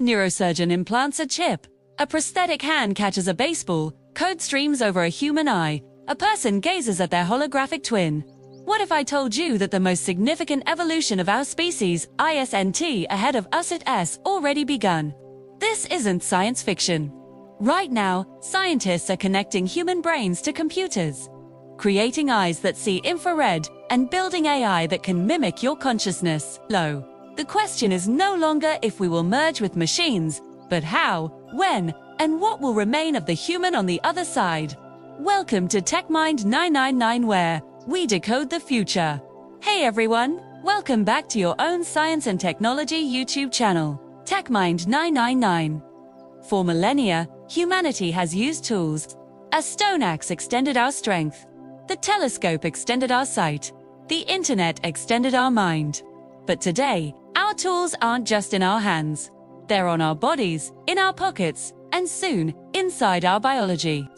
Neurosurgeon implants a chip. A prosthetic hand catches a baseball. Code streams over a human eye. A person gazes at their holographic twin. What if I told you that the most significant evolution of our species, ISNT, ahead of us it has already begun? This isn't science fiction. Right now, scientists are connecting human brains to computers, creating eyes that see infrared, and building AI that can mimic your consciousness. The question is no longer if we will merge with machines, but how, when, and what will remain of the human on the other side. Welcome to TechMind 999, where we decode the future. Hey everyone, welcome back to your own science and technology YouTube channel, TechMind 999. For millennia, humanity has used tools. A stone axe extended our strength. The telescope extended our sight. The internet extended our mind. But today, our tools aren't just in our hands. They're on our bodies, in our pockets, and soon, inside our biology.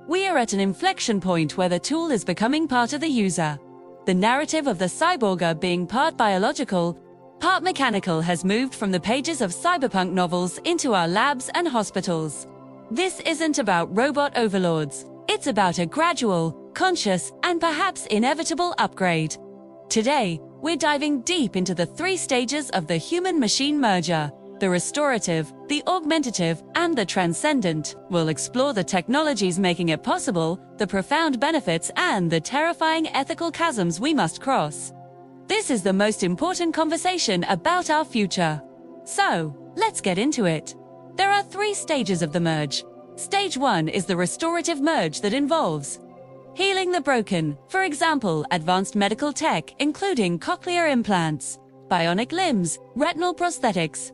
We are at an inflection point where the tool is becoming part of the user. The narrative of the cyborg being part biological, part mechanical has moved from the pages of cyberpunk novels into our labs and hospitals. This isn't about robot overlords. It's about a gradual, conscious, and perhaps inevitable upgrade. Today, we're diving deep into the 3 stages of the human-machine merger: the restorative, the augmentative, and the transcendent. We'll explore the technologies making it possible, the profound benefits, and the terrifying ethical chasms we must cross. This is the most important conversation about our future. So, let's get into it. There are 3 stages of the merge. Stage 1 is the restorative merge that involves healing the broken, for example, advanced medical tech, including cochlear implants, bionic limbs, retinal prosthetics,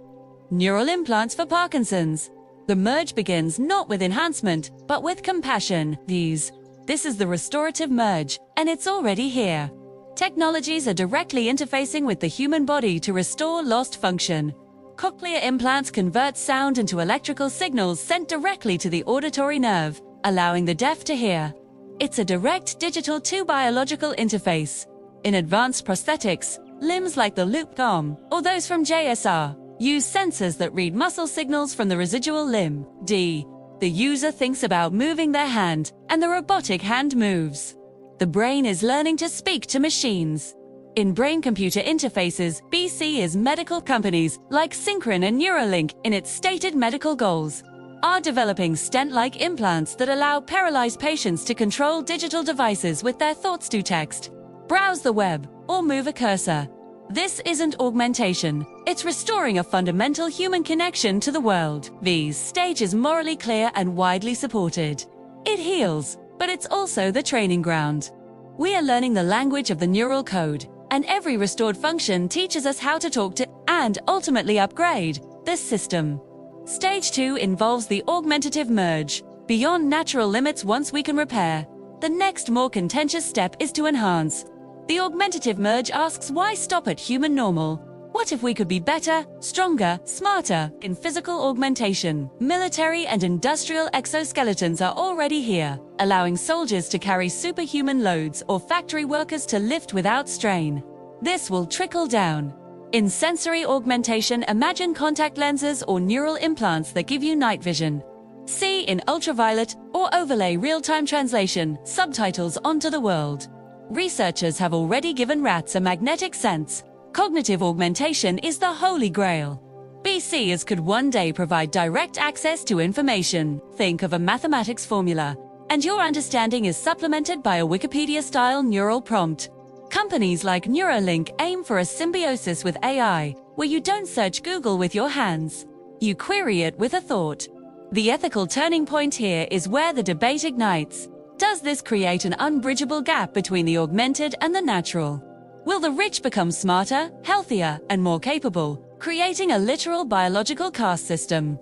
neural implants for Parkinson's. The merge begins not with enhancement, but with compassion. This is the restorative merge, and it's already here. Technologies are directly interfacing with the human body to restore lost function. Cochlear implants convert sound into electrical signals sent directly to the auditory nerve, allowing the deaf to hear. It's a direct digital to biological interface. In advanced prosthetics, limbs like the looped arm, or those from JSR, use sensors that read muscle signals from the residual limb. The user thinks about moving their hand, and the robotic hand moves. The brain is learning to speak to machines. In brain-computer interfaces, BC is medical companies like Synchron and Neuralink, in its stated medical goals, are developing stent-like implants that allow paralyzed patients to control digital devices with their thoughts to text, browse the web, or move a cursor. This isn't augmentation. It's restoring a fundamental human connection to the world. This stage is morally clear and widely supported. It heals, but it's also the training ground. We are learning the language of the neural code, and every restored function teaches us how to talk to and ultimately upgrade this system. Stage 2 involves the augmentative merge. Beyond natural limits, once we can repair, the next more contentious step is to enhance. The augmentative merge asks, why stop at human normal? What if we could be better, stronger, smarter? In physical augmentation, military and industrial exoskeletons are already here, allowing soldiers to carry superhuman loads or factory workers to lift without strain. This will trickle down. In sensory augmentation, imagine contact lenses or neural implants that give you night vision, see in ultraviolet, or overlay real-time translation, subtitles onto the world. Researchers have already given rats a magnetic sense. Cognitive augmentation is the holy grail. BCs could one day provide direct access to information. Think of a mathematics formula, and your understanding is supplemented by a Wikipedia-style neural prompt. Companies like Neuralink aim for a symbiosis with AI, where you don't search Google with your hands. You query it with a thought. The ethical turning point here is where the debate ignites. Does this create an unbridgeable gap between the augmented and the natural? Will the rich become smarter, healthier, and more capable, creating a literal biological caste system?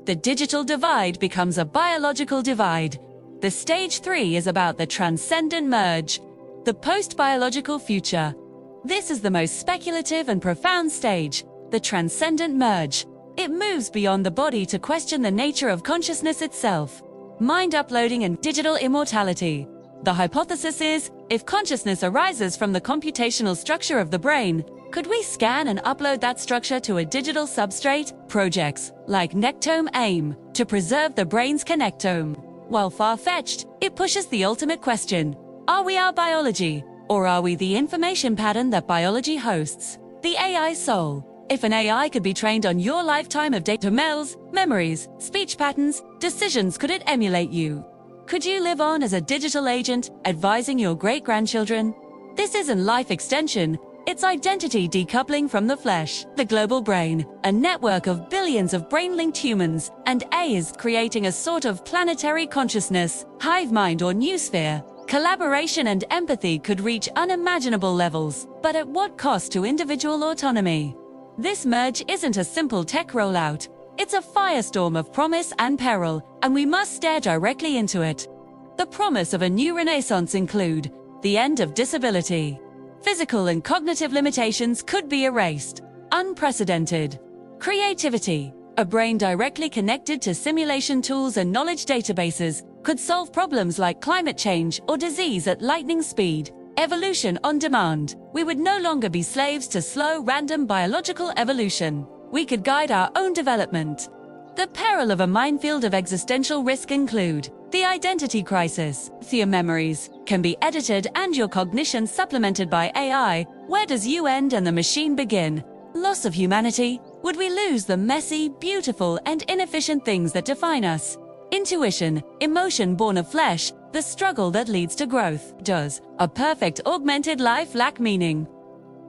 The digital divide becomes a biological divide. The stage 3 is about the transcendent merge, the post-biological future. This is the most speculative and profound stage, the transcendent merge. It moves beyond the body to question the nature of consciousness itself, mind uploading and digital immortality. The hypothesis is, if consciousness arises from the computational structure of the brain, Could we scan and upload that structure to a digital substrate? Projects like Nectome aim to preserve the brain's connectome. While far-fetched, it pushes the ultimate question: are we our biology, or are we the information pattern that biology hosts? The AI soul. If an AI could be trained on your lifetime of data, smells, memories, speech patterns, decisions, could it emulate you? Could you live on as a digital agent, advising your great-grandchildren? This isn't life extension, it's identity decoupling from the flesh. The global brain, a network of billions of brain-linked humans, and AI is creating a sort of planetary consciousness, hive mind or noosphere. Collaboration and empathy could reach unimaginable levels, but at what cost to individual autonomy? This merge isn't a simple tech rollout. It's a firestorm of promise and peril, and we must stare directly into it. The promise of a new renaissance include the end of disability. Physical and cognitive limitations could be erased. Unprecedented. Creativity. A brain directly connected to simulation tools and knowledge databases could solve problems like climate change or disease at lightning speed. Evolution on demand. We would no longer be slaves to slow, random biological evolution. We could guide our own development. The peril of a minefield of existential risk include the identity crisis. Your memories can be edited and your cognition supplemented by AI. Where does you end and the machine begin? Loss of humanity. Would we lose the messy, beautiful, and inefficient things that define us? Intuition, emotion born of flesh, the struggle that leads to growth. Does a perfect augmented life lack meaning?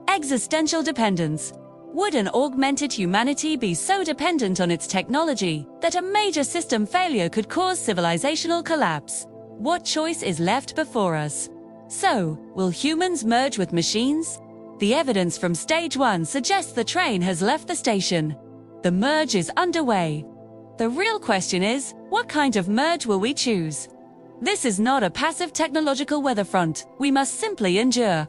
Existential dependence. Would an augmented humanity be so dependent on its technology that a major system failure could cause civilizational collapse? What choice is left before us? So, will humans merge with machines? The evidence from stage 1 suggests the train has left the station. The merge is underway. The real question is, what kind of merge will we choose? This is not a passive technological weather front. We must simply endure.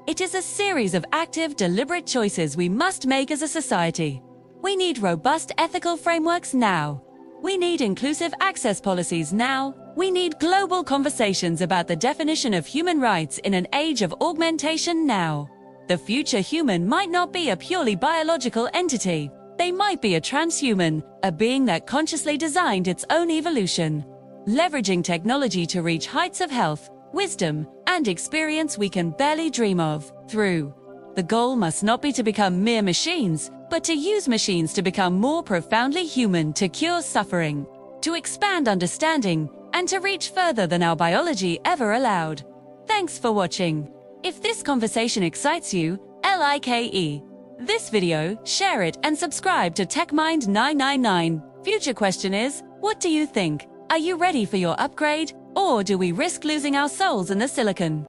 It is a series of active, deliberate choices we must make as a society. We need robust ethical frameworks now. We need inclusive access policies now. We need global conversations about the definition of human rights in an age of augmentation now. The future human might not be a purely biological entity. They might be a transhuman, a being that consciously designed its own evolution, leveraging technology to reach heights of health, wisdom, and experience we can barely dream of. The goal must not be to become mere machines, but to use machines to become more profoundly human, to cure suffering, to expand understanding, and to reach further than our biology ever allowed. Thanks for watching. If this conversation excites you, like this video, share it, and subscribe to TechMind 999. Future question is, what do you think? Are you ready for your upgrade? Or do we risk losing our souls in the silicon?